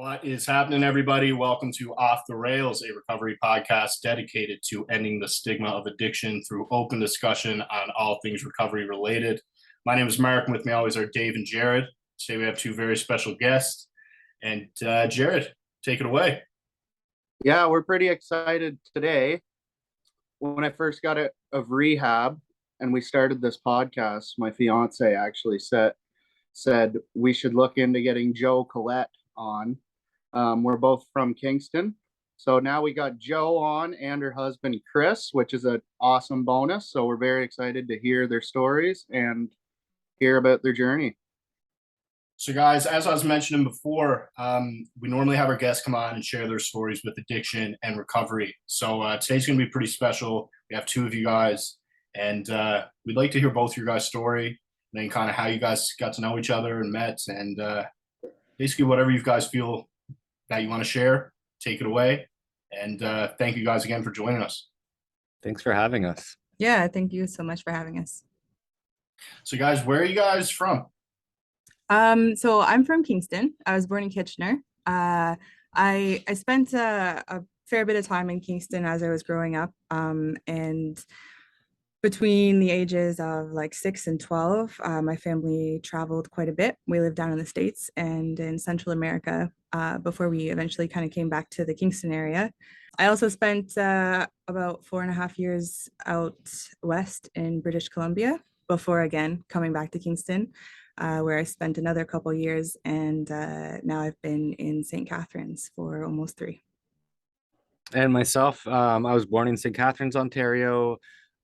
What is happening, everybody? Welcome to Off the Rails, a recovery podcast dedicated to ending the stigma of addiction through open discussion on all things recovery related. My name is Mark, and with me always are Dave and Jared. Today we have two very special guests. And Jared, take it away. Yeah, we're pretty excited today. When I first got out of rehab and we started this podcast, my fiance actually said we should look into getting Colette on. We're both from Kingston. So now we got Joe on and her husband, Chris, which is an awesome bonus. So we're very excited to hear their stories and hear about their journey. So, guys, as I was mentioning before, we normally have our guests come on and share their stories with addiction and recovery. So today's going to be pretty special. We have two of you guys, and we'd like to hear both your guys' story, and then kind of how you guys got to know each other and met, and basically whatever you guys feel that you want to share, take it away. And thank you guys again for joining us. Thanks for having us. Yeah, thank you so much for having us. So, guys, where are you guys from? So I'm from Kingston. I was born in Kitchener. I spent a fair bit of time in Kingston as I was growing up. And between the ages of like 6 and 12, my family traveled quite a bit. We lived down in the States and in Central America before we eventually kind of came back to the Kingston area. I also spent about 4.5 years out west in British Columbia before again coming back to Kingston. Where I spent another couple years, and now I've been in St. Catharines for almost 3. And myself, I was born in St. Catharines, Ontario,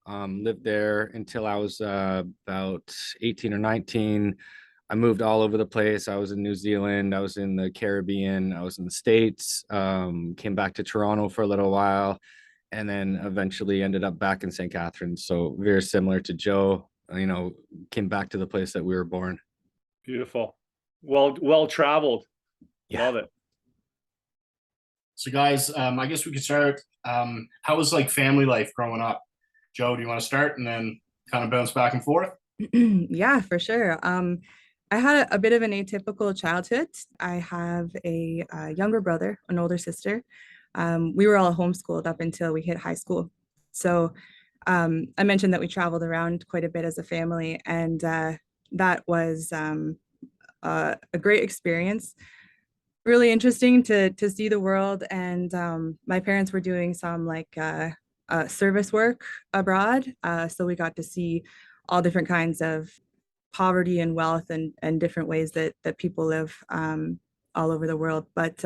lived there until I was about 18 or 19. I moved all over the place. I was in New Zealand, I was in the Caribbean, I was in the States, came back to Toronto for a little while, and then eventually ended up back in St. Catharines. So very similar to Joe. Came back to the place that we were born. Beautiful. Well traveled. Yeah. Love it. So, guys, I guess we could start. How was like family life growing up? Joe, do you want to start and then kind of bounce back and forth? Yeah, for sure. I had a bit of an atypical childhood. I have a younger brother, an older sister. We were all homeschooled up until we hit high school. So I mentioned that we traveled around quite a bit as a family, and that was a great experience. Really interesting to see the world, and my parents were doing some like service work abroad, so we got to see all different kinds of poverty and wealth and different ways that people live all over the world. But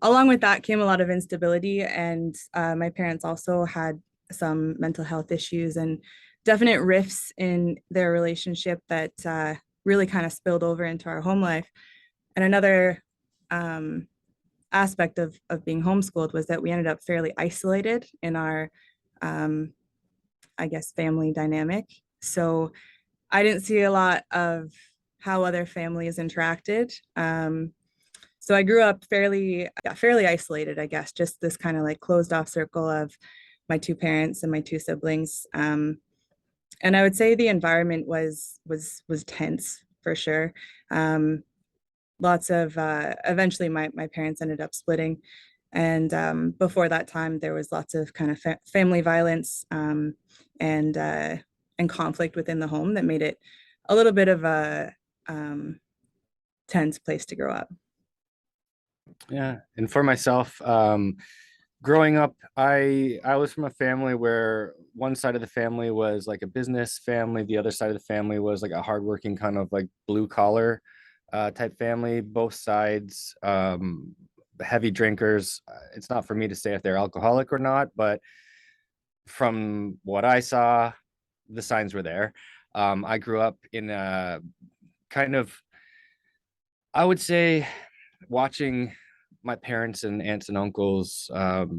along with that came a lot of instability, and my parents also had some mental health issues and definite rifts in their relationship that really kind of spilled over into our home life. And another aspect of being homeschooled was that we ended up fairly isolated in our, I guess, family dynamic. So I didn't see a lot of how other families interacted. So I grew up fairly isolated, I guess, just this kind of like closed off circle of my 2 parents and my 2 siblings. And I would say the environment was tense for sure. Lots of eventually my parents ended up splitting, and before that time there was lots of kind of family violence and conflict within the home that made it a little bit of a tense place to grow up. Yeah, and for myself, growing up, I was from a family where one side of the family was like a business family, the other side of the family was like a hardworking kind of like blue collar type family. Both sides heavy drinkers. It's not for me to say if they're alcoholic or not, but from what I saw, the signs were there. I grew up in a kind of, I would say, watching my parents and aunts and uncles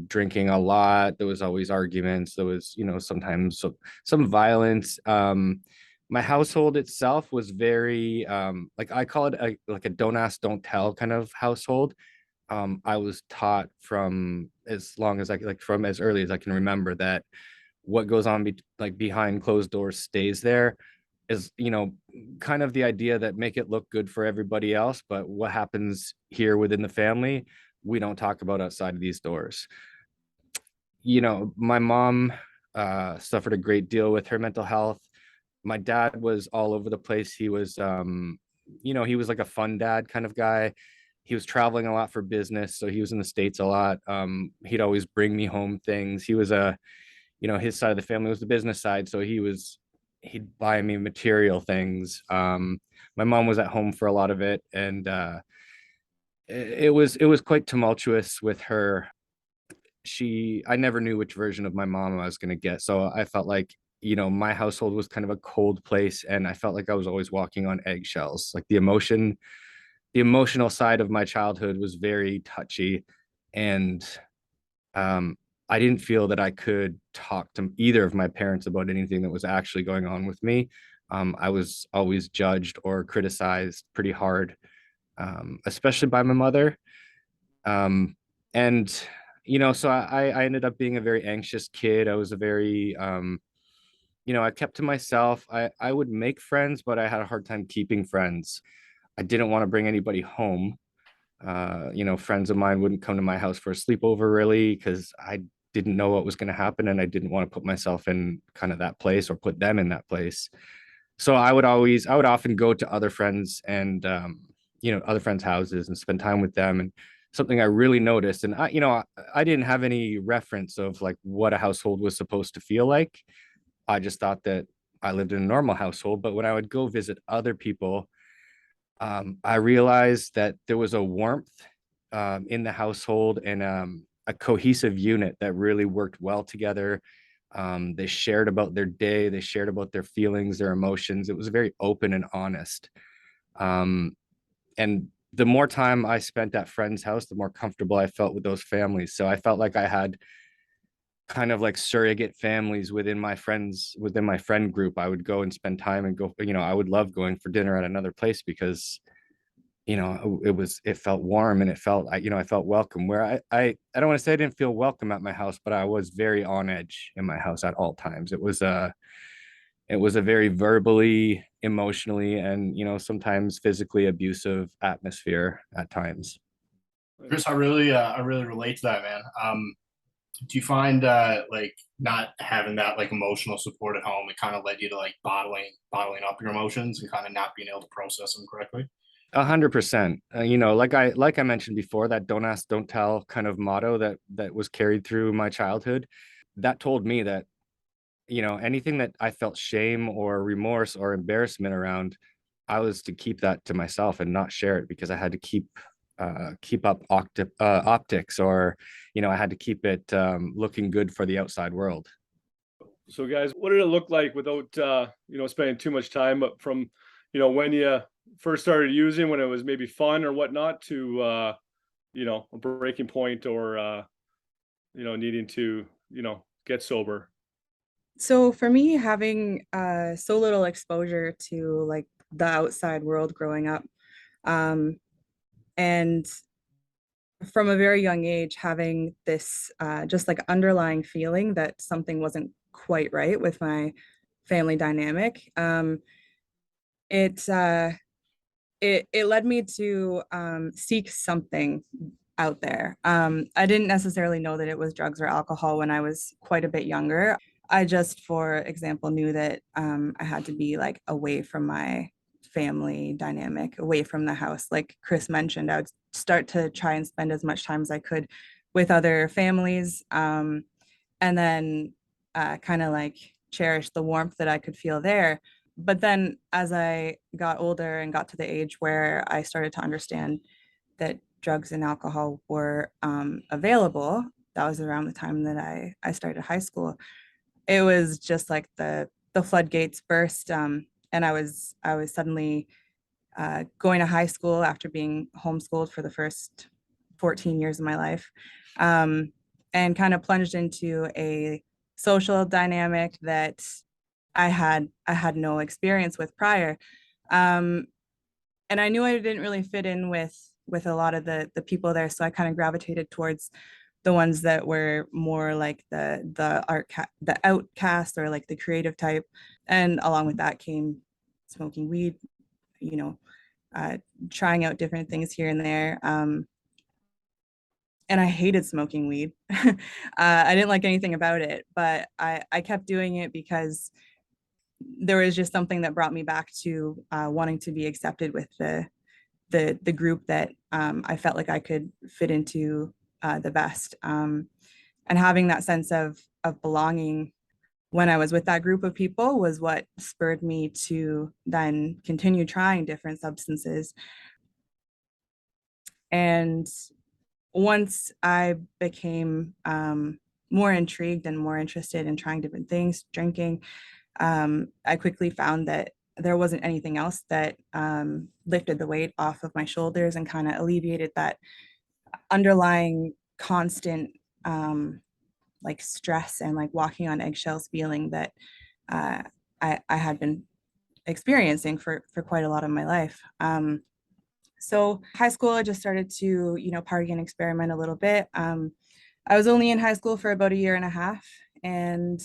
drinking a lot. There was always arguments. There was, sometimes some violence. My household itself was very, like I call it like a don't ask, don't tell kind of household. I was taught from as early as I can remember that what goes on behind closed doors stays there. Is kind of the idea that make it look good for everybody else, but what happens here within the family, we don't talk about outside of these doors. My mom suffered a great deal with her mental health. My dad was all over the place. He was he was like a fun dad kind of guy. He was traveling a lot for business, so he was in the States a lot. He'd always bring me home things. He was his side of the family was the business side, so he'd buy me material things. My mom was at home for a lot of it, and it was quite tumultuous with her. I never knew which version of my mom I was going to get, so I felt like my household was kind of a cold place, and I felt like I was always walking on eggshells. Like the emotional side of my childhood was very touchy, and I didn't feel that I could talk to either of my parents about anything that was actually going on with me. I was always judged or criticized pretty hard, especially by my mother. And so I ended up being a very anxious kid. I was a very I kept to myself. I would make friends, but I had a hard time keeping friends. I didn't want to bring anybody home. Friends of mine wouldn't come to my house for a sleepover really, because I didn't know what was going to happen, and I didn't want to put myself in kind of that place or put them in that place. So I would often go to other friends and other friends' houses and spend time with them. And something I really noticed, and I didn't have any reference of like what a household was supposed to feel like. I just thought that I lived in a normal household. But when I would go visit other people, I realized that there was a warmth in the household, and a cohesive unit that really worked well together. They shared about their day, they shared about their feelings, their emotions. It was very open and honest. And the more time I spent at friends' house, the more comfortable I felt with those families. So I felt like I had kind of like surrogate families within my friend group. I would go and spend time and go, I would love going for dinner at another place because it felt warm, and it felt I felt welcome. Where I don't want to say I didn't feel welcome at my house, but I was very on edge in my house at all times. It was a very verbally, emotionally, and sometimes physically abusive atmosphere at times. Chris, I really relate to that, man. Do you find like not having that like emotional support at home, it kind of led you to like bottling up your emotions and kind of not being able to process them correctly? 100%. Like I mentioned before, that "don't ask, don't tell" kind of motto that was carried through my childhood, that told me that anything that I felt shame or remorse or embarrassment around, I was to keep that to myself and not share it, because I had to keep up optics, or I had to keep it looking good for the outside world. So guys, what did it look like without spending too much time, but from when you first started using, when it was maybe fun or whatnot, to a breaking point, or needing to get sober? So for me, having so little exposure to like the outside world growing up, um, and from a very young age, having this just like underlying feeling that something wasn't quite right with my family dynamic, it it led me to seek something out there. I didn't necessarily know that it was drugs or alcohol when I was quite a bit younger. I just, for example, knew that I had to be like away from my family dynamic, away from the house. Like Chris mentioned, I would start to try and spend as much time as I could with other families, and then kind of like cherish the warmth that I could feel there. But then as I got older and got to the age where I started to understand that drugs and alcohol were available, that was around the time that I started high school. It was just like the floodgates burst, and I was suddenly going to high school after being homeschooled for the first 14 years of my life, and kind of plunged into a social dynamic that I had no experience with prior. Um, and I knew I didn't really fit in with a lot of the people there, so I kind of gravitated towards the ones that were more like the outcast, or like the creative type. And along with that came smoking weed, you know, trying out different things here and there. And I hated smoking weed. I didn't like anything about it, but I kept doing it because there was just something that brought me back to wanting to be accepted with the group that I felt like I could fit into the best. And having that sense of belonging when I was with that group of people was what spurred me to then continue trying different substances. And once I became more intrigued and more interested in trying different things, drinking, I quickly found that there wasn't anything else that lifted the weight off of my shoulders and kind of alleviated that underlying constant like stress and like walking on eggshells feeling that I had been experiencing for quite a lot of my life. So high school, I just started to, you know, party and experiment a little bit. I was only in high school for about a year and a half. And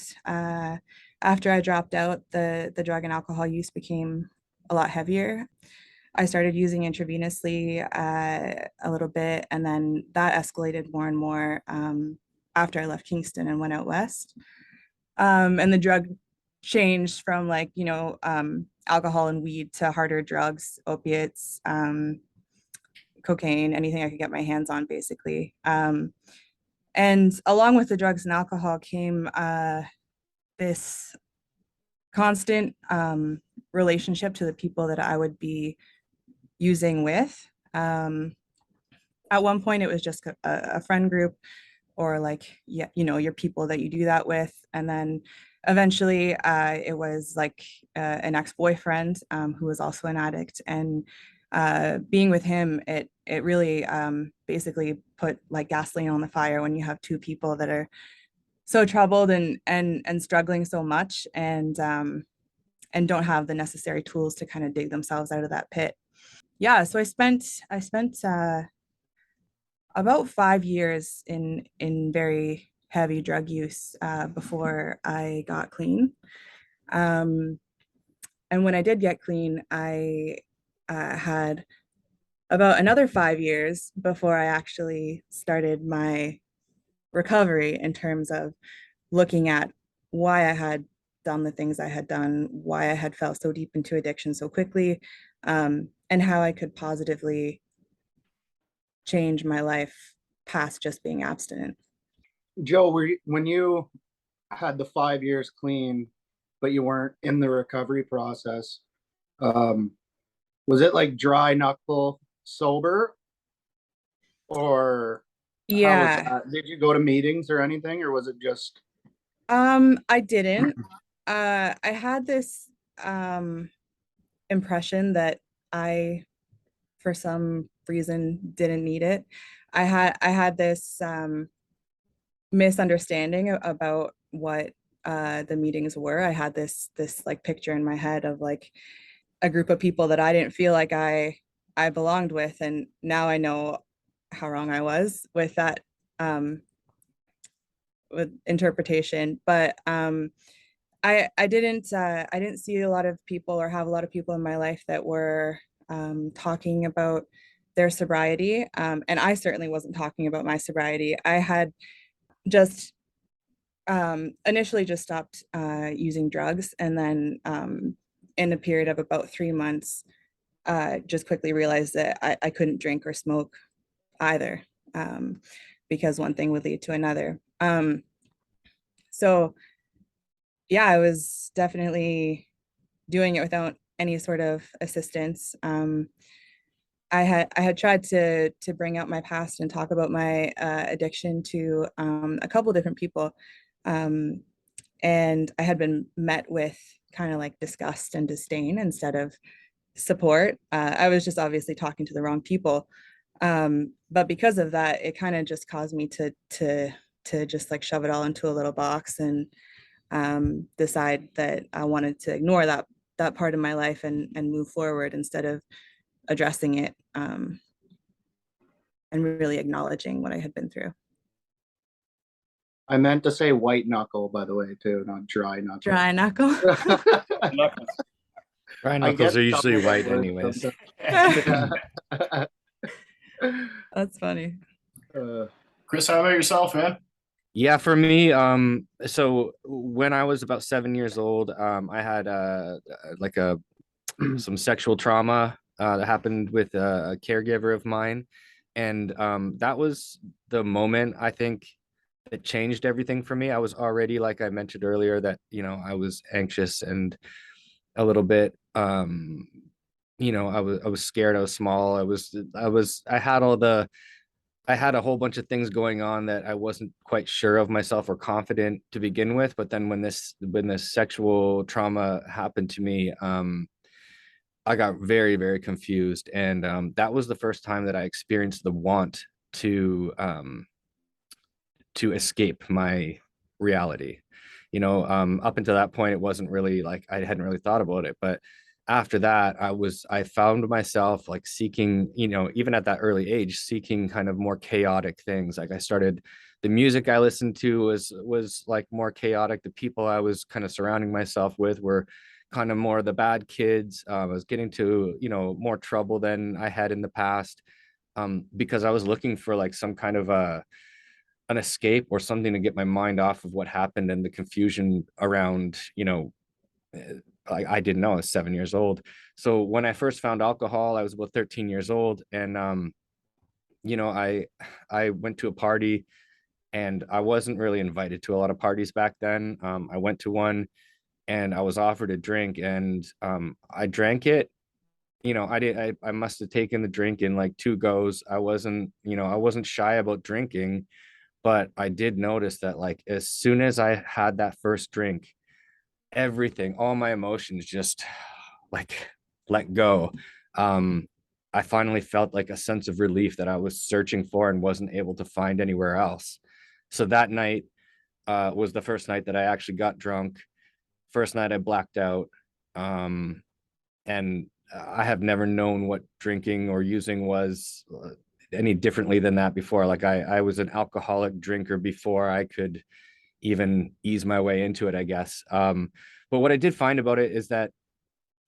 after I dropped out, the drug and alcohol use became a lot heavier. I started using intravenously a little bit, and then that escalated more and more after I left Kingston and went out west. And the drug changed from like, you know, alcohol and weed to harder drugs, opiates, cocaine, anything I could get my hands on, basically. And along with the drugs and alcohol came this constant relationship to the people that I would be using with. At one point, it was just a friend group, or like, yeah, you know, your people that you do that with. And then eventually it was like an ex-boyfriend who was also an addict. And being with him, it really basically put like gasoline on the fire when you have two people that are so troubled and struggling so much and don't have the necessary tools to kind of dig themselves out of that pit. Yeah, so I spent about 5 years in very heavy drug use before I got clean. And when I did get clean, I had about another 5 years before I actually started my recovery, in terms of looking at why I had done the things I had done, why I had fell so deep into addiction so quickly, and how I could positively change my life past just being abstinent. Joe, when you had the 5 years clean, but you weren't in the recovery process, was it like dry knuckle sober, or how was Yeah, that? Did you go to meetings or anything, or was it just? I didn't. I had this impression that I, for some reason, didn't need it. I had this misunderstanding about what the meetings were. I had this like picture in my head of like a group of people that I didn't feel like I belonged with, and now I know how wrong I was with that with interpretation. But I didn't see a lot of people or have a lot of people in my life that were talking about their sobriety, and I certainly wasn't talking about my sobriety. I had just initially just stopped using drugs, and then in a period of about 3 months, just quickly realized that I couldn't drink or smoke either, because one thing would lead to another. So yeah, I was definitely doing it without any sort of assistance. I had tried to bring out my past and talk about my addiction to a couple different people, and I had been met with kind of like disgust and disdain instead of support. I was just obviously talking to the wrong people, but because of that, it kind of just caused me to just like shove it all into a little box and decide that I wanted to ignore that part of my life and move forward instead of addressing it, and really acknowledging what I had been through. I meant to say white knuckle, by the way, too, not dry knuckle. Dry knuckle. Brian I knuckles get are usually some of the white words anyways. sometimes. That's funny. Chris, how about yourself, man? Yeah, for me, so when I was about 7 years old, I had like a some sexual trauma that happened with a caregiver of mine, and that was the moment I think that changed everything for me. I was already, like I mentioned earlier, that I was anxious and a little bit I was scared. I was small. I had a whole bunch of things going on that I wasn't quite sure of myself or confident to begin with. But then when this sexual trauma happened to me, I got very, very confused. And that was the first time that I experienced the want to escape my reality. Up until that point, it wasn't really like I hadn't really thought about it. But after that, I found myself like seeking, even at that early age, seeking kind of more chaotic things. Like the music I listened to was like more chaotic. The people I was kind of surrounding myself with were kind of more the bad kids. I was getting to, more trouble than I had in the past, because I was looking for like some kind of an escape or something to get my mind off of what happened and the confusion around, I didn't know I was 7 years old. So when I first found alcohol, I was about 13 years old. And, I went to a party, and I wasn't really invited to a lot of parties back then. I went to one, and I was offered a drink, and I drank it. I must have taken the drink in like two goes. I wasn't shy about drinking, but I did notice that like as soon as I had that first drink, all my emotions just like let go. Um, I finally felt like a sense of relief that I was searching for and wasn't able to find anywhere else. So that night was the first night that I actually got drunk. First night I blacked out. And I have never known what drinking or using was any differently than that before. Like I was an alcoholic drinker before I could even ease my way into it, I guess. But what I did find about it is that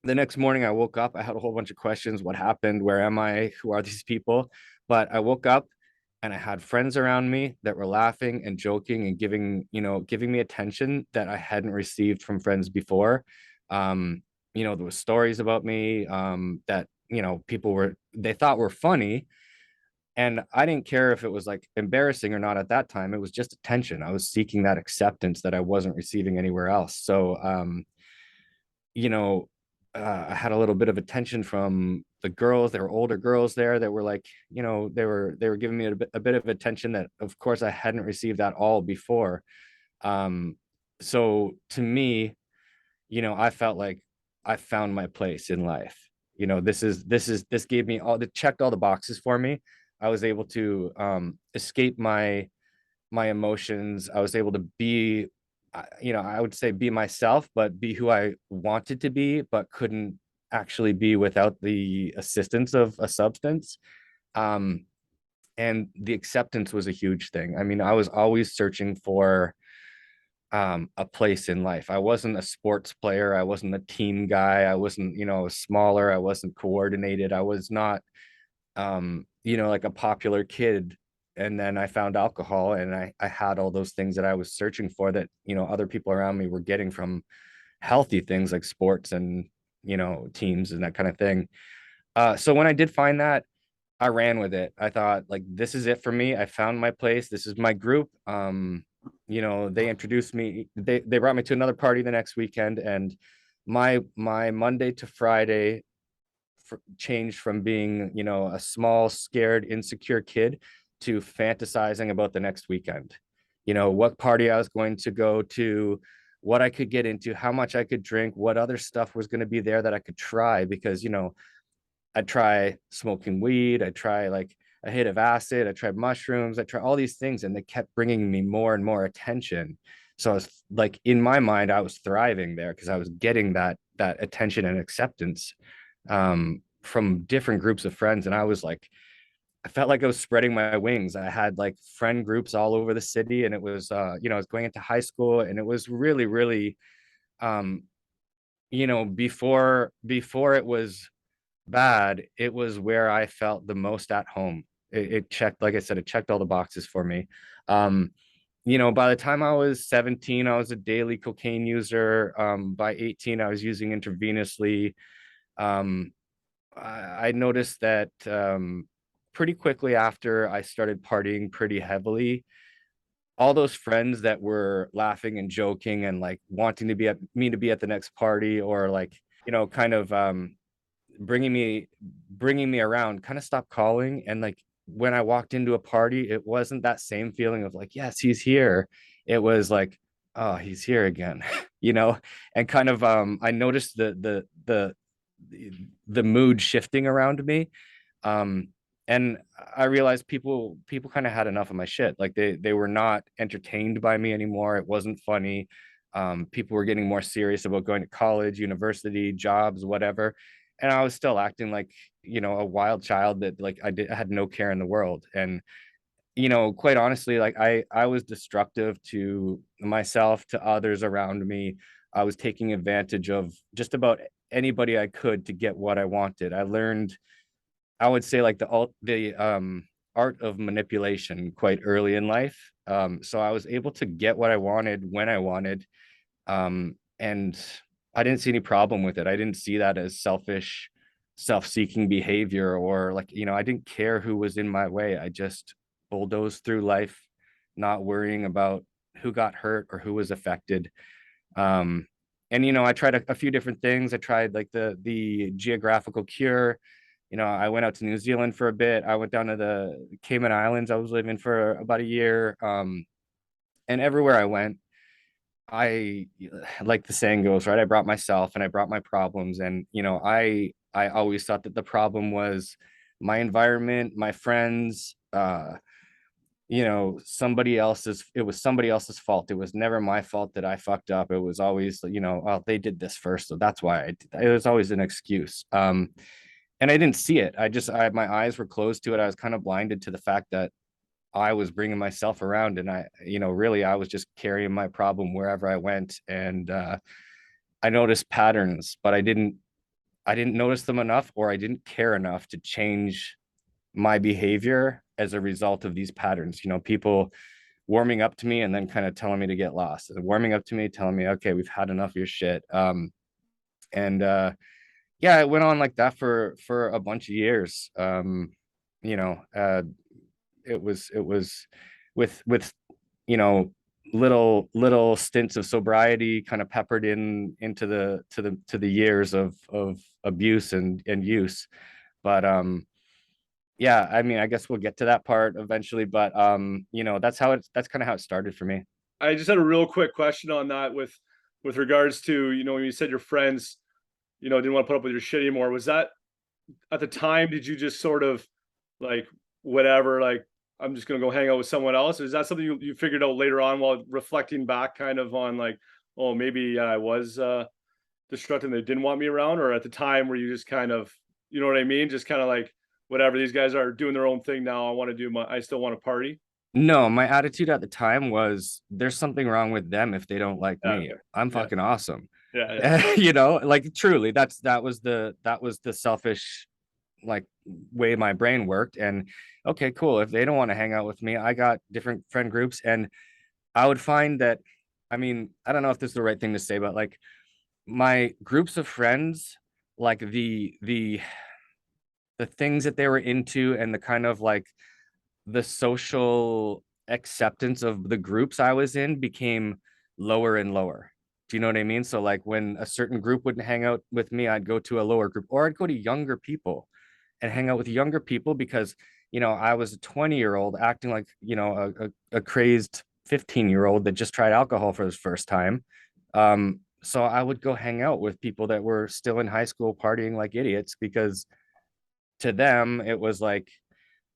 the next morning I woke up, I had a whole bunch of questions. What happened? Where am I? Who are these people? But I woke up and I had friends around me that were laughing and joking and giving me attention that I hadn't received from friends before. There was stories about me that, they thought were funny, and I didn't care if it was like embarrassing or not at that time. It was just attention. I was seeking that acceptance that I wasn't receiving anywhere else. So, you know, I had a little bit of attention from the girls. There were older girls there that were like, they were giving me a bit of attention that, of course, I hadn't received that all before. So to me, I felt like I found my place in life. This gave me checked all the boxes for me. I was able to escape my emotions. I was able to be, I would say be myself, but be who I wanted to be, but couldn't actually be without the assistance of a substance. Um, and the acceptance was a huge thing. I mean, I was always searching for a place in life. I wasn't a sports player. I wasn't a team guy. I wasn't, smaller. I wasn't coordinated. I was not, like a popular kid. And then I found alcohol, and I had all those things that I was searching for that, other people around me were getting from healthy things like sports and, teams and that kind of thing. So when I did find that, I ran with it. I thought like, this is it for me. I found my place. This is my group. They introduced me. They brought me to another party the next weekend, and my Monday to Friday changed from being, a small, scared, insecure kid to fantasizing about the next weekend. What party I was going to go to, what I could get into, how much I could drink, what other stuff was going to be there that I could try, because, I'd try smoking weed, I'd try like a hit of acid, I tried mushrooms, I tried all these things, and they kept bringing me more and more attention. So I was like, in my mind, I was thriving there because I was getting that attention and acceptance from different groups of friends. And I felt like I was spreading my wings. I had like friend groups all over the city, and it was I was going into high school, and it was really, really before it was bad, it was where I felt the most at home. It checked, like I said, it checked all the boxes for me. um by the time I was 17, I was a daily cocaine user. By 18, I was using intravenously. um I noticed that pretty quickly after I started partying pretty heavily, all those friends that were laughing and joking and like wanting to be at the next party, or like, kind of bringing me around, kind of stopped calling. And like when I walked into a party, it wasn't that same feeling of like, yes, he's here. It was like, oh, he's here again. you know and kind of I noticed the mood shifting around me. um and I realized people kind of had enough of my shit. Like they were not entertained by me anymore. It wasn't funny. People were getting more serious about going to college, university, jobs, whatever, and I was still acting like, a wild child that like I had no care in the world. And quite honestly, like I was destructive to myself, to others around me. I was taking advantage of just about anybody I could to get what I wanted. I learned, I would say, like the art of manipulation quite early in life. So I was able to get what I wanted when I wanted. And I didn't see any problem with it. I didn't see that as selfish, self-seeking behavior, or like, I didn't care who was in my way. I just bulldozed through life, not worrying about who got hurt or who was affected. And I tried a few different things. I tried like the geographical cure. I went out to New Zealand for a bit. I went down to the Cayman Islands. I was living for about a year. And everywhere I went, I, like the saying goes, right? I brought myself and I brought my problems. And, I always thought that the problem was my environment, my friends, it was somebody else's fault. It was never my fault that I fucked up. It was always, well, they did this first, so that's why it was always an excuse. And I didn't see it. My eyes were closed to it. I was kind of blinded to the fact that I was bringing myself around, and really I was just carrying my problem wherever I went. And I noticed patterns, but I didn't notice them enough, or I didn't care enough to change my behavior as a result of these patterns. People warming up to me and then kind of telling me to get lost, and warming up to me, telling me, okay, we've had enough of your shit. And yeah, it went on like that for a bunch of years. You know, it was with little stints of sobriety kind of peppered into the years of abuse and use. But yeah, I mean, I guess we'll get to that part eventually. But that's kind of how it started for me. I just had a real quick question on that with regards to, when you said your friends, didn't want to put up with your shit anymore. Was that at the time, did you just sort of like, whatever, like, I'm just gonna go hang out with someone else? Or is that something you figured out later on while reflecting back kind of on like, oh, maybe I was destructive and they didn't want me around? Or at the time were you just kind of, you know what I mean? Just kind of like, whatever, these guys are doing their own thing now. I still want to party. No, my attitude at the time was, there's something wrong with them if they don't like me. Okay. I'm Yeah. fucking awesome. Yeah. Like truly, that was the selfish like way my brain worked. And okay, cool, if they don't want to hang out with me, I got different friend groups. And I would find that, I mean, I don't know if this is the right thing to say, but like my groups of friends, like the things that they were into, and the kind of like the social acceptance of the groups I was in became lower and lower. Do you know what I mean? So like when a certain group wouldn't hang out with me, I'd go to a lower group, or I'd go to younger people and hang out with younger people, because I was a 20-year-old acting like a crazed 15-year-old that just tried alcohol for the first time. So I would go hang out with people that were still in high school partying like idiots, because to them it was like,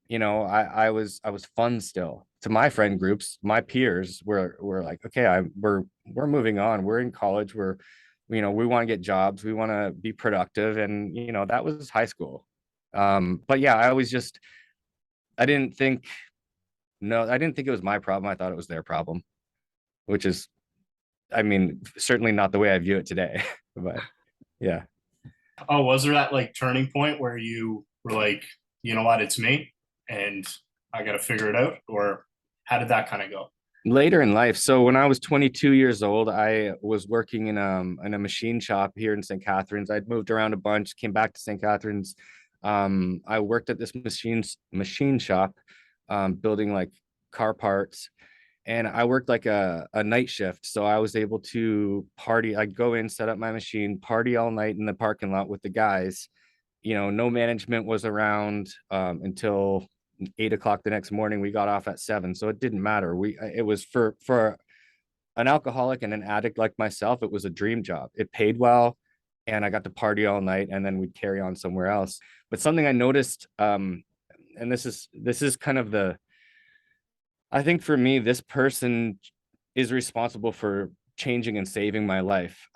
I was fun still. To my friend groups, my peers were like, okay, we're moving on, we're in college, we want to get jobs, we want to be productive. And that was high school. But yeah, I didn't think, no, I didn't think it was my problem. I thought it was their problem, which is, I mean, certainly not the way I view it today. But Yeah. Oh, was there that like turning point where you were like, you know what, it's me and I got to figure it out? Or how did that kind of go? Later in life. So when I was 22 years old, I was working in a machine shop here in St. Catharines. I'd moved around a bunch, came back to St. Catharines. I worked at this machine shop, building like car parts, and I worked like a night shift. So I was able to party. I'd go in, set up my machine, party all night in the parking lot with the guys. No management was around until 8 o'clock the next morning. We got off at 7, so it didn't matter. It was for an alcoholic and an addict like myself, it was a dream job. It paid well, and I got to party all night, and then we'd carry on somewhere else. But something I noticed, and this is kind of I think for me, this person is responsible for changing and saving my life.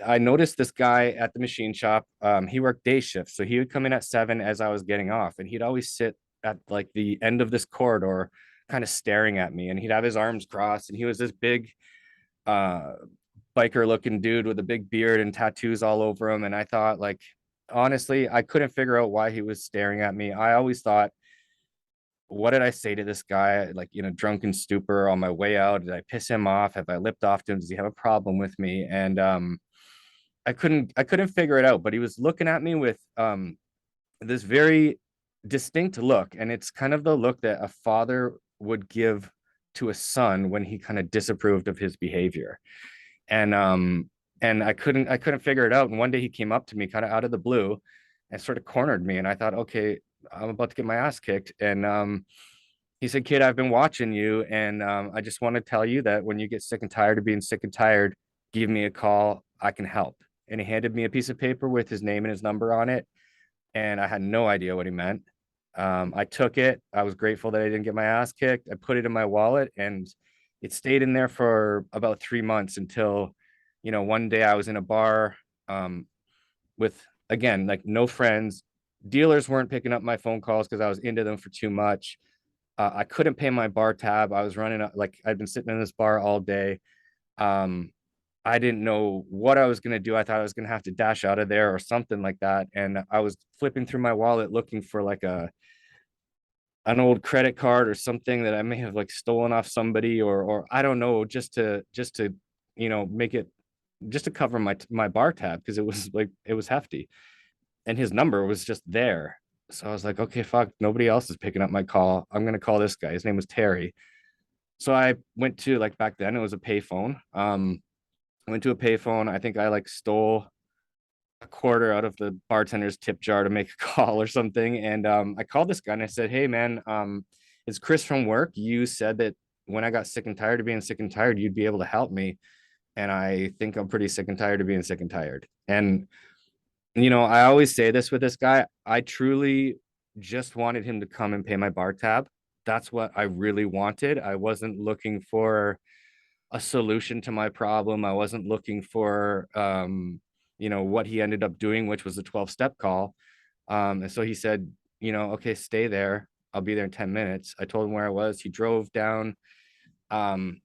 I noticed this guy at the machine shop. He worked day shifts, so he would come in at 7 as I was getting off, and he'd always sit at like the end of this corridor, kind of staring at me. And he'd have his arms crossed, and he was this big, biker looking dude with a big beard and tattoos all over him. And I thought, like, honestly, I couldn't figure out why he was staring at me. I always thought, what did I say to this guy, like in a drunken stupor on my way out? Did I piss him off? Have I lipped off to him? Does he have a problem with me? And I couldn't figure it out, but he was looking at me with this very distinct look, and it's kind of the look that a father would give to a son when he kind of disapproved of his behavior. And I couldn't figure it out. And one day he came up to me kind of out of the blue and sort of cornered me, and I thought, okay, I'm about to get my ass kicked. And he said, "Kid, I've been watching you, and I just want to tell you that when you get sick and tired of being sick and tired, give me a call. I can help." And he handed me a piece of paper with his name and his number on it, and I had no idea what he meant. I took it. I was grateful that I didn't get my ass kicked. I put it in my wallet, and it stayed in there for about 3 months until, one day I was in a bar, with, again, like, no friends. Dealers weren't picking up my phone calls because I was into them for too much. I couldn't pay my bar tab. I was running like, I'd been sitting in this bar all day. Um, I didn't know what I was going to do. I thought I was going to have to dash out of there or something like that. And I was flipping through my wallet looking for like an old credit card or something that I may have like stolen off somebody, or I don't know, just to make it, just to cover my bar tab, because it was hefty, and his number was just there. So I was like, okay, fuck, nobody else is picking up my call. I'm gonna call this guy. His name was Terry. So I went to, like, back then it was a payphone. I went to a payphone. I think I like stole a quarter out of the bartender's tip jar to make a call or something. And I called this guy and I said, "Hey man, it's Chris from work. You said that when I got sick and tired of being sick and tired, you'd be able to help me. And I think I'm pretty sick and tired of being sick and tired." And I always say this with this guy. I truly just wanted him to come and pay my bar tab. That's what I really wanted. I wasn't looking for a solution to my problem. I wasn't looking for what he ended up doing, which was a 12-step call. And so he said, "Okay, stay there. I'll be there in 10 minutes." I told him where I was. He drove down. Um,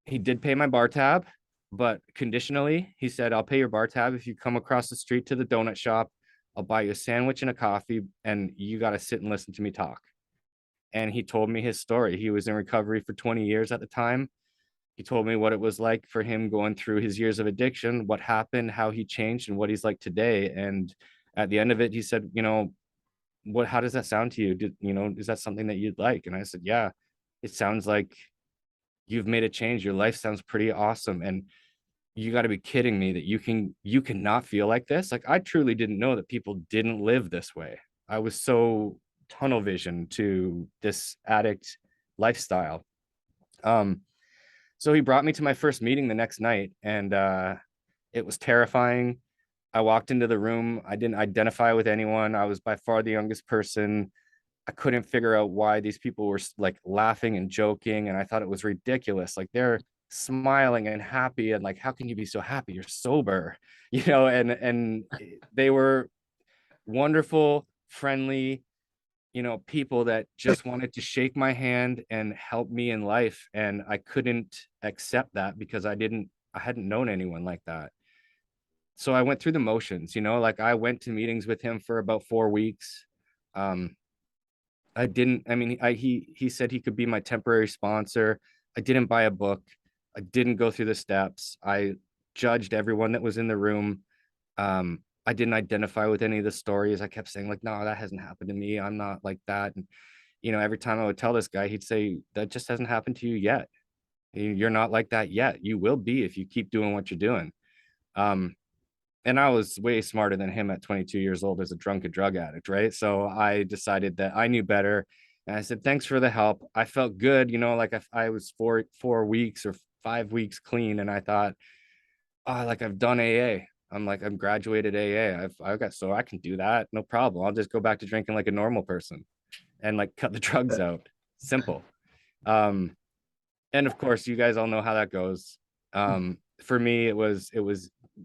he did pay my bar tab, but conditionally. He said, "I'll pay your bar tab if you come across the street to the donut shop. I'll buy you a sandwich and a coffee, and you got to sit and listen to me talk." And he told me his story. He was in recovery for 20 years at the time. He told me what it was like for him going through his years of addiction, what happened, how he changed, and what he's like today. And at the end of it, he said, how does that sound to you? Is that something that you'd like? And I said, "Yeah, it sounds like you've made a change. Your life sounds pretty awesome. And you got to be kidding me that you can not feel like this." Like, I truly didn't know that people didn't live this way. I was so tunnel vision to this addict lifestyle. So he brought me to my first meeting the next night, and it was terrifying. I walked into the room. I didn't identify with anyone. I was by far the youngest person. I couldn't figure out why these people were like laughing and joking, and I thought it was ridiculous. Like, they're smiling and happy, and like, how can you be so happy? You're sober, and they were wonderful, friendly, people that just wanted to shake my hand and help me in life. And I couldn't accept that because I hadn't known anyone like that. so I went through the motions, like I went to meetings with him for about 4 weeks. He said he could be my temporary sponsor. I didn't buy a book. I didn't go through the steps. I judged everyone that was in the room. I didn't identify with any of the stories. I kept saying like, no, that hasn't happened to me. I'm not like that. And, every time I would tell this guy, he'd say, that just hasn't happened to you yet. You're not like that yet. You will be if you keep doing what you're doing. And I was way smarter than him at 22 years old as a drunken drug addict, right? So I decided that I knew better. And I said, thanks for the help. I felt good, like I was 4 weeks or 5 weeks clean. And I thought, like I've done AA. I'm graduated AA. I've got, so I can do that. No problem. I'll just go back to drinking like a normal person and like cut the drugs out. Simple. And of course, you guys all know how that goes. For me, it was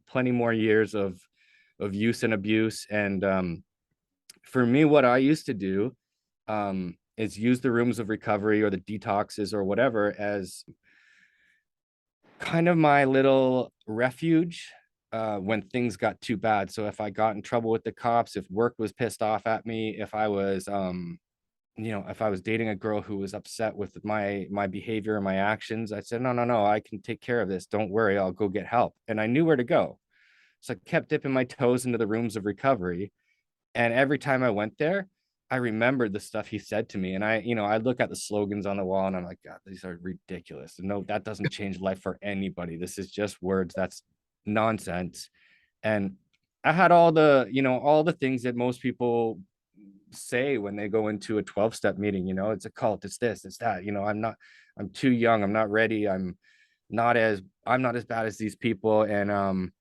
plenty more years of use and abuse. And for me, what I used to do is use the rooms of recovery or the detoxes or whatever as kind of my little refuge when things got too bad. So if I got in trouble with the cops, if work was pissed off at me, if I was if I was dating a girl who was upset with my behavior and my actions, I said, no, I can take care of this. Don't worry, I'll go get help. And I knew where to go. So I kept dipping my toes into the rooms of recovery. And every time I went there, I remembered the stuff he said to me. And I look at the slogans on the wall and I'm like, God, these are ridiculous. And no, that doesn't change life for anybody. This is just words. That's nonsense. And I had all the things that most people say when they go into a 12-step meeting. It's a cult, it's this, it's that. I'm too young, I'm not ready, I'm not as bad as these people. And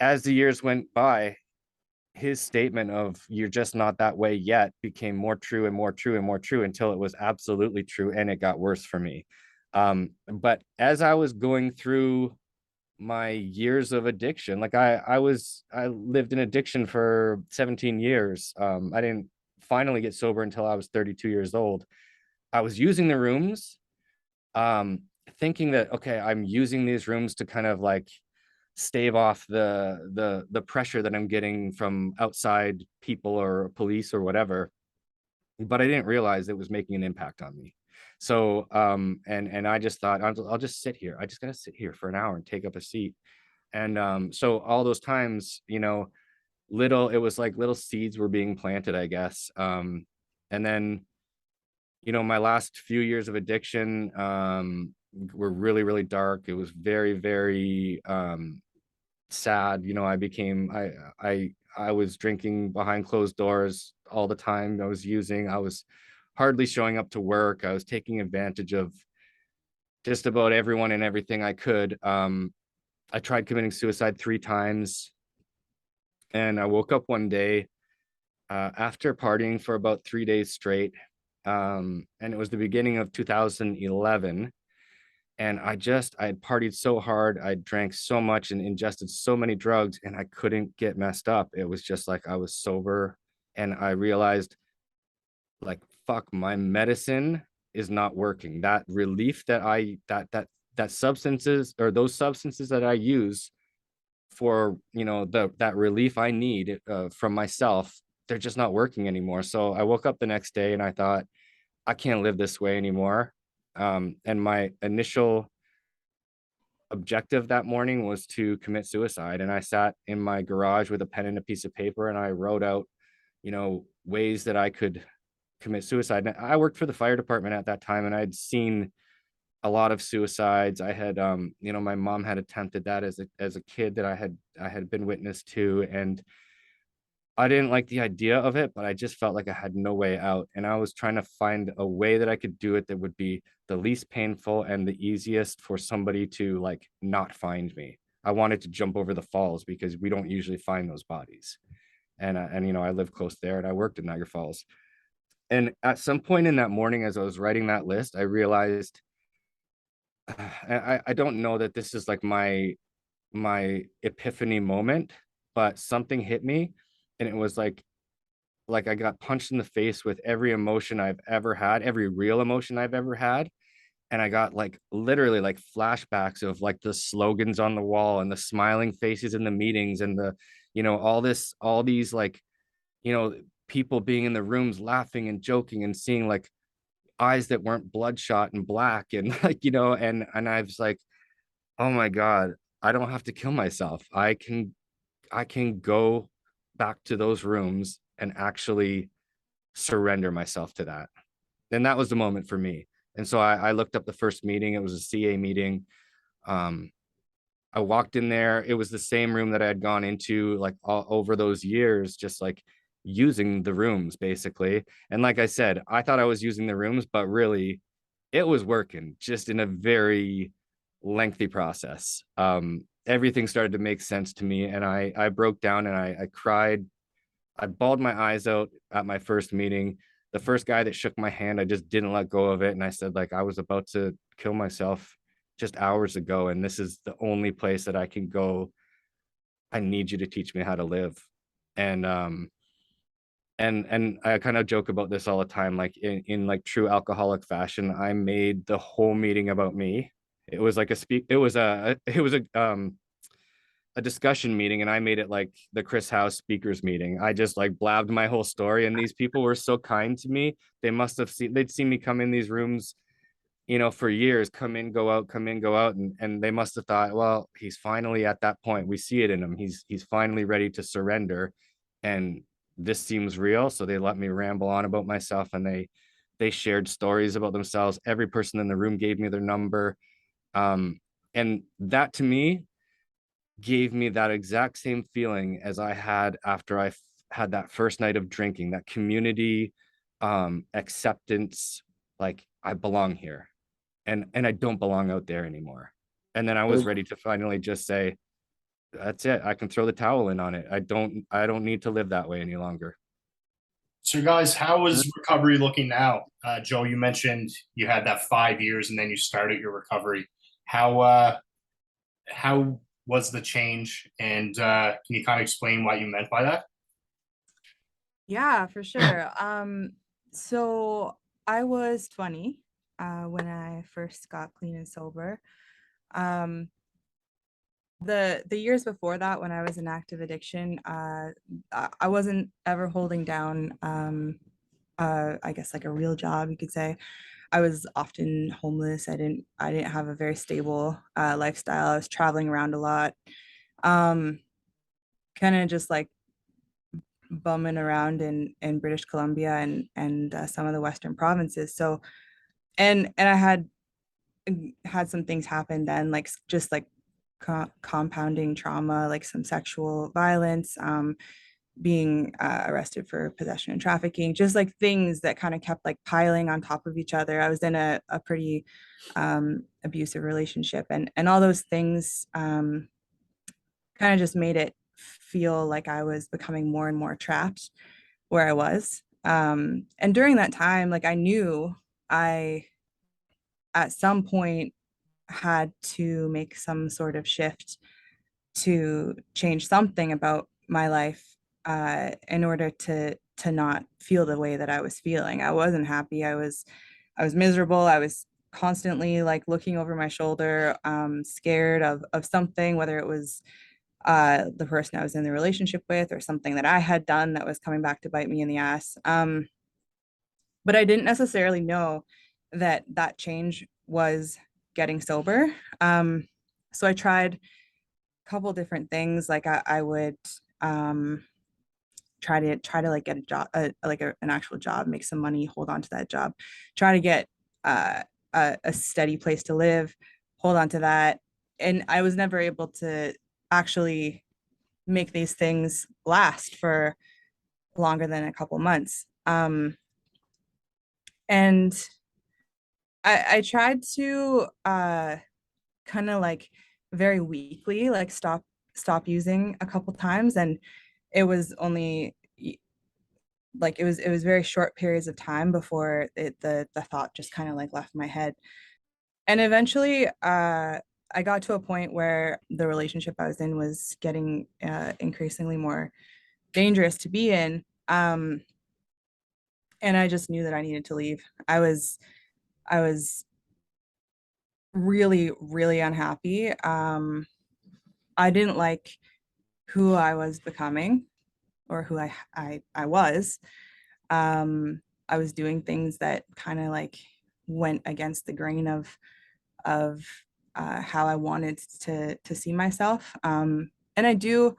as the years went by, his statement of "you're just not that way yet" became more true and more true and more true until it was absolutely true, and it got worse for me. But as I was going through my years of addiction, like I lived in addiction for 17 years. I didn't finally get sober until I was 32 years old. I was using the rooms, thinking that, okay, I'm using these rooms to kind of like stave off the pressure that I'm getting from outside people or police or whatever. But I didn't realize it was making an impact on me. So and I just thought, I'll just sit here. I just gotta sit here for an hour and take up a seat. And so all those times, it was like little seeds were being planted, I guess. And then, my last few years of addiction were really, really dark. It was very, very sad. I was drinking behind closed doors all the time. I was hardly showing up to work. I was taking advantage of just about everyone and everything I could. I tried committing suicide 3 times. And I woke up one day after partying for about 3 days straight. And it was the beginning of 2011. And I had partied so hard. I drank so much and ingested so many drugs, and I couldn't get messed up. It was just like I was sober. And I realized, like, fuck, my medicine is not working. That relief that that substances, or those substances that I use for, that relief I need from myself, they're just not working anymore. So I woke up the next day and I thought, I can't live this way anymore. And my initial objective that morning was to commit suicide. And I sat in my garage with a pen and a piece of paper, and I wrote out, ways that I could commit suicide. And I worked for the fire department at that time, and I'd seen a lot of suicides. I had, my mom had attempted that as a kid that I had been witness to, and I didn't like the idea of it, but I just felt like I had no way out. And I was trying to find a way that I could do it that would be the least painful and the easiest for somebody to like not find me. I wanted to jump over the falls because we don't usually find those bodies. And I live close there, and I worked in Niagara Falls. And at some point in that morning, as I was writing that list, I realized, I don't know that this is like my epiphany moment, but something hit me. And it was like I got punched in the face with every emotion I've ever had, every real emotion I've ever had. And I got like literally like flashbacks of like the slogans on the wall and the smiling faces in the meetings and the, all these like, you know, people being in the rooms laughing and joking and seeing like eyes that weren't bloodshot and black and like, and I was like, oh my God, I don't have to kill myself. I can go back to those rooms and actually surrender myself to that. And that was the moment for me. And so I looked up the first meeting. It was a CA meeting. Um, I walked in there. It was the same room that I had gone into like all over those years, just like using the rooms basically. And like I said, I thought I was using the rooms, but really it was working just in a very lengthy process. Everything started to make sense to me. And I broke down and I cried. I bawled my eyes out at my first meeting. The first guy that shook my hand, I just didn't let go of it. And I said, like, I was about to kill myself just hours ago. And this is the only place that I can go. I need you to teach me how to live. And and I kind of joke about this all the time, like in like true alcoholic fashion, I made the whole meeting about me. It was like a discussion meeting, and I made it like the Chris Howe speakers meeting. I just like blabbed my whole story, and these people were so kind to me. They'd seen me come in these rooms, for years, come in, go out, come in, go out, and they must have thought, well, he's finally at that point. We see it in him. He's finally ready to surrender, and this seems real. So they let me ramble on about myself, and they shared stories about themselves. Every person in the room gave me their number, and that to me gave me that exact same feeling as I had after I had that first night of drinking, that community, acceptance, like I belong here, and I don't belong out there anymore. And then I was ready to finally just say, that's it. I can throw the towel in on it. I don't need to live that way any longer. So, guys, how is recovery looking now? Joe, you mentioned you had that 5 years and then you started your recovery. How was the change? And can you kind of explain what you meant by that? Yeah, for sure. So I was 20 when I first got clean and sober. Um, the years before that, when I was in active addiction, I wasn't ever holding down I guess like a real job, you could say. I was often homeless. I didn't have a very stable lifestyle. I was traveling around a lot. Um, kind of just like bumming around in British Columbia and some of the Western provinces. So and I had some things happen then, like just like compounding trauma, like some sexual violence, being arrested for possession and trafficking, just like things that kind of kept like piling on top of each other. I was in a pretty abusive relationship, and all those things kind of just made it feel like I was becoming more and more trapped where I was. And during that time, like I knew I at some point had to make some sort of shift to change something about my life in order to not feel the way that I was feeling. I wasn't happy. I was miserable. I was constantly like looking over my shoulder, scared of something, whether it was the person I was in the relationship with or something that I had done that was coming back to bite me in the ass. But I didn't necessarily know that that change was getting sober. So I tried a couple different things. Like I would try to like get a job, an actual job, make some money, hold on to that job, try to get uh, a steady place to live, hold on to that. And I was never able to actually make these things last for longer than a couple months. And I tried to kind of like very weakly like stop using a couple times, and it was only like it was very short periods of time before the thought just kind of like left my head. And eventually I got to a point where the relationship I was in was getting increasingly more dangerous to be in. And I just knew that I needed to leave. I was really, really unhappy. I didn't like who I was becoming or who I was. I was doing things that kind of like went against the grain of how I wanted to see myself. And I do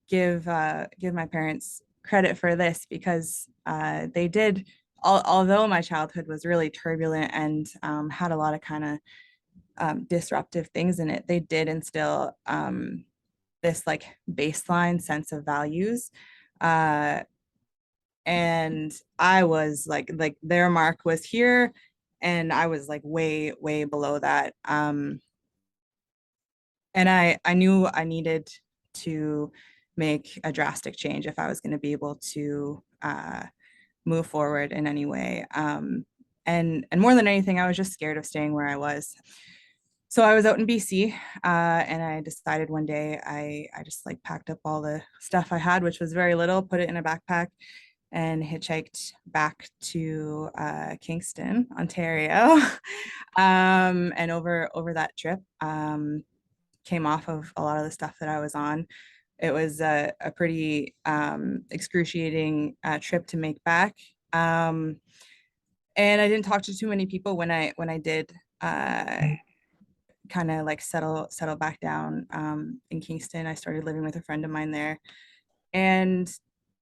give my parents credit for this because they did, although my childhood was really turbulent and had a lot of kind of disruptive things in it, they did instill this like baseline sense of values. And I was like their mark was here and I was like way, way below that. And I knew I needed to make a drastic change if I was going to be able to move forward in any way. And more than anything, I was just scared of staying where I was. So I was out in BC, and I decided one day I just like packed up all the stuff I had, which was very little, put it in a backpack, and hitchhiked back to Kingston, Ontario. And over that trip, came off of a lot of the stuff that I was on. It was a pretty excruciating trip to make back. And I didn't talk to too many people when I did kind of like settle back down in Kingston. I started living with a friend of mine there, and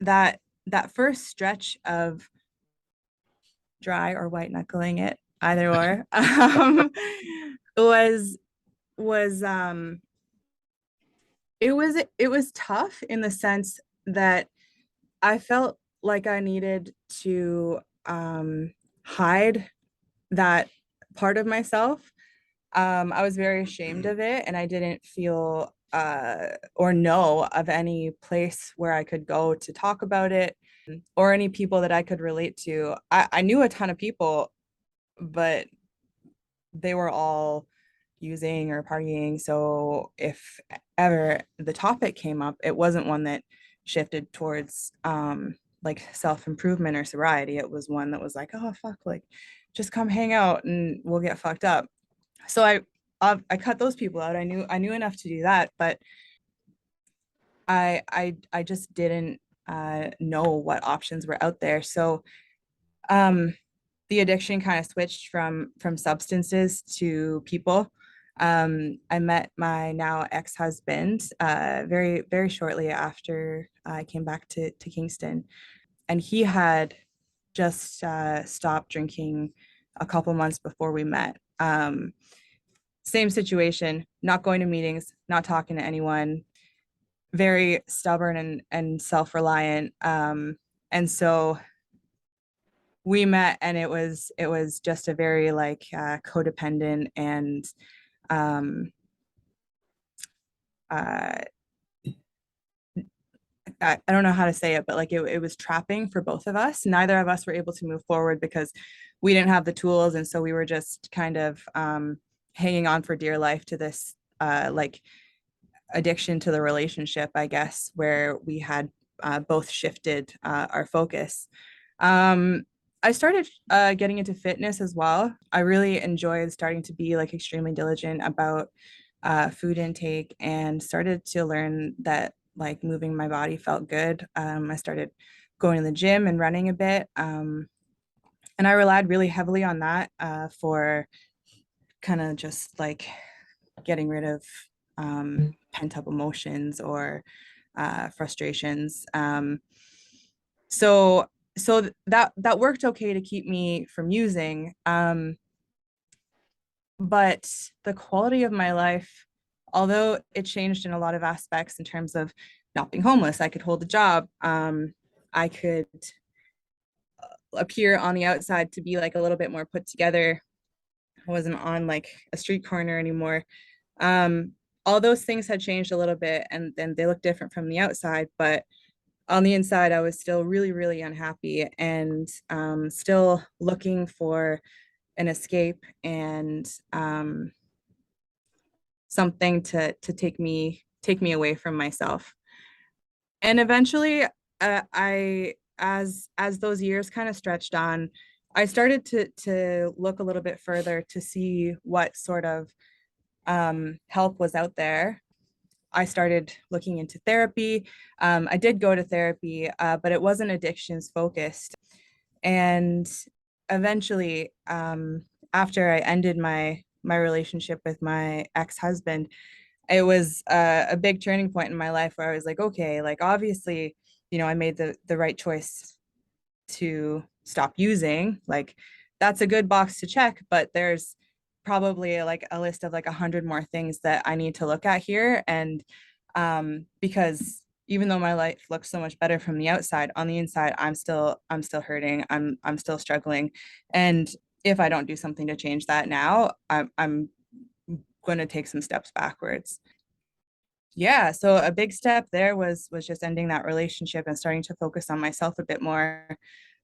that first stretch of dry or white knuckling it, either or, was it was tough in the sense that I felt like I needed to hide that part of myself. I was very ashamed of it, and I didn't feel or know of any place where I could go to talk about it or any people that I could relate to. I knew a ton of people, but they were all using or partying. So if ever the topic came up, it wasn't one that shifted towards like self-improvement or sobriety. It was one that was like, oh fuck, like just come hang out and we'll get fucked up. So I cut those people out. I knew enough to do that, but I just didn't know what options were out there. So the addiction kind of switched from substances to people. I met my now ex-husband very, very shortly after I came back to Kingston, and he had just stopped drinking a couple months before we met. Same situation, not going to meetings, not talking to anyone, very stubborn and self-reliant. And so we met, and it was just a very like codependent and I don't know how to say it, but like it was trapping for both of us. Neither of us were able to move forward because we didn't have the tools, and so we were just kind of hanging on for dear life to this like addiction to the relationship, I guess, where we had both shifted our focus. I started getting into fitness as well. I really enjoyed starting to be like extremely diligent about food intake, and started to learn that like moving my body felt good. I started going to the gym and running a bit. And I relied really heavily on that for kind of just like getting rid of pent up emotions or frustrations. So that worked okay to keep me from using. But the quality of my life, although it changed in a lot of aspects in terms of not being homeless, I could hold a job. I could appear on the outside to be like a little bit more put together. I wasn't on like a street corner anymore. All those things had changed a little bit, and then they look different from the outside, but on the inside, I was still really, really unhappy, and still looking for an escape and something to take me away from myself. And eventually, I as those years kind of stretched on, I started to look a little bit further to see what sort of help was out there. I started looking into therapy. I did go to therapy, but it wasn't addictions focused. And eventually, after I ended my relationship with my ex-husband, it was a big turning point in my life where I was like, okay, like obviously, I made the right choice to stop using. Like that's a good box to check, but there's probably like a list of like 100 more things that I need to look at here. And because even though my life looks so much better from the outside, on the inside, I'm still hurting. I'm still struggling. And if I don't do something to change that now, I'm going to take some steps backwards. Yeah, so a big step there was just ending that relationship and starting to focus on myself a bit more.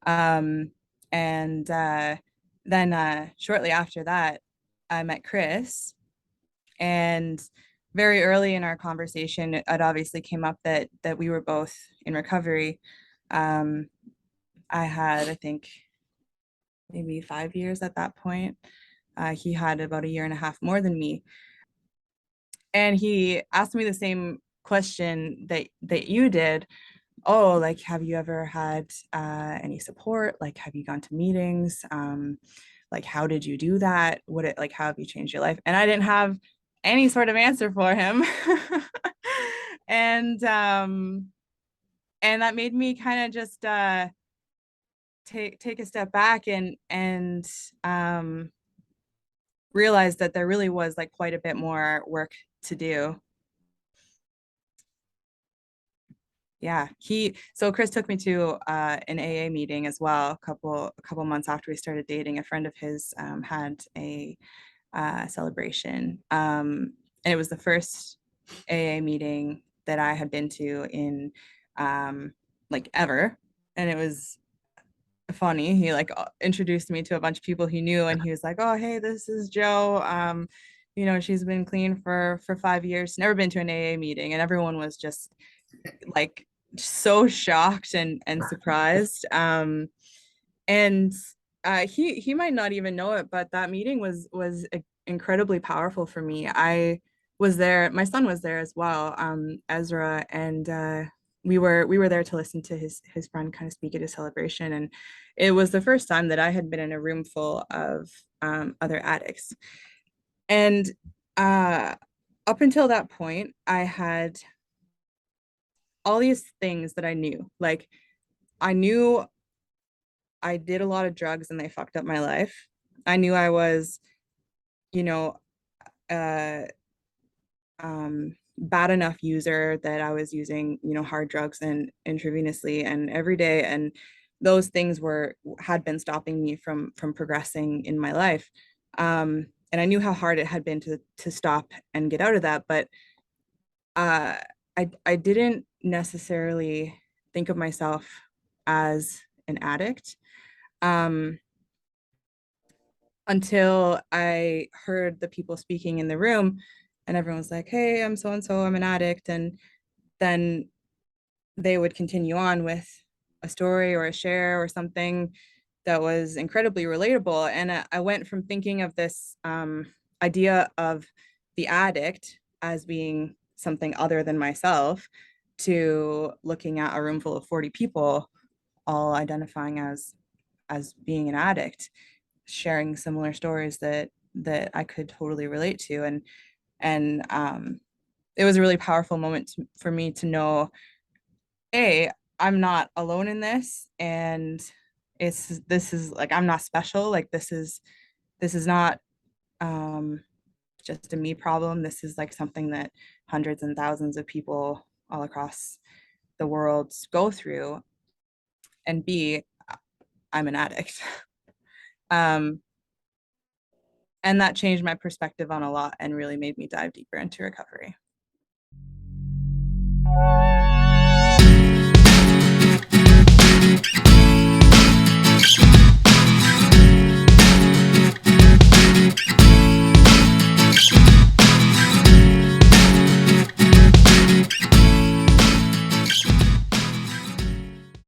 Um, and then shortly after that, I met Chris, and very early in our conversation, it obviously came up that we were both in recovery. I had, I think, maybe 5 years at that point. He had about a year and a half more than me. And he asked me the same question that you did. Oh, like, have you ever had any support? Like, have you gone to meetings? Like, how did you do that? How have you changed your life? And I didn't have any sort of answer for him. and that made me kind of just take a step back and realize that there really was like quite a bit more work to do. Yeah, so Chris took me to an AA meeting as well. A couple months after we started dating, a friend of his had a celebration, and it was the first AA meeting that I had been to in like ever, and it was funny. He like introduced me to a bunch of people he knew, and he was like, "Oh, hey, this is Joe. She's been clean for 5 years, never been to an AA meeting," and everyone was just like so shocked and surprised. And he might not even know it, but that meeting was incredibly powerful for me. I was there, my son was there as well, Ezra, and we were there to listen to his friend kind of speak at his celebration. And it was the first time that I had been in a room full of other addicts. And up until that point, I had all these things that I knew. Like, I knew I did a lot of drugs and they fucked up my life. I knew I was, uh, bad enough user that I was using, hard drugs and intravenously and every day. And those things had been stopping me from progressing in my life. And I knew how hard it had been to stop and get out of that. But I didn't necessarily think of myself as an addict until I heard the people speaking in the room, and everyone was like, "Hey, I'm so and so, I'm an addict," and then they would continue on with a story or a share or something that was incredibly relatable. And I went from thinking of this idea of the addict as being something other than myself to looking at a room full of 40 people all identifying as being an addict, sharing similar stories that I could totally relate to. And it was a really powerful moment for me to know, I'm not alone in this, and this is like, I'm not special. Like, this is not just a me problem. This is like something that hundreds and thousands of people all across the world go through. And B, I'm an addict. And that changed my perspective on a lot and really made me dive deeper into recovery.